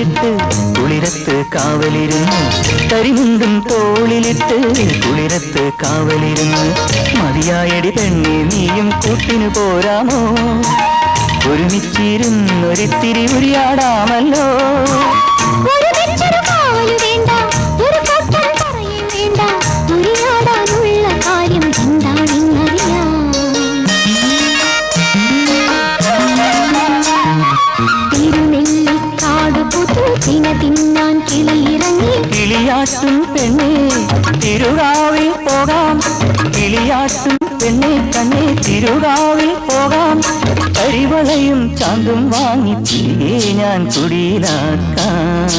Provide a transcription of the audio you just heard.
തോളിലിട്ട് കുളിരത്ത് കാവലിരുന്ന് കരിമുണ്ടും തോളിലിട്ട് കുളിരത്ത് കാവലിരുന്ന് മതിയായടി പെണ്ണെ നീയും കൂട്ടിനു പോരാമോ ഒരുമിച്ചിരുന്നൊരിത്തിരി ഉരിയാടാമല്ലോ കിളിയാട്ടും പെണ്ണെ തിരുകാവിൽ പോകാം കിളിയാട്ടും പെണ്ണെ തന്നെ തിരുകാവിൽ പോകാം കരിവളയും ചാന്തും വാങ്ങി തിരികെ ഞാൻ കുടിയിലാക്കാം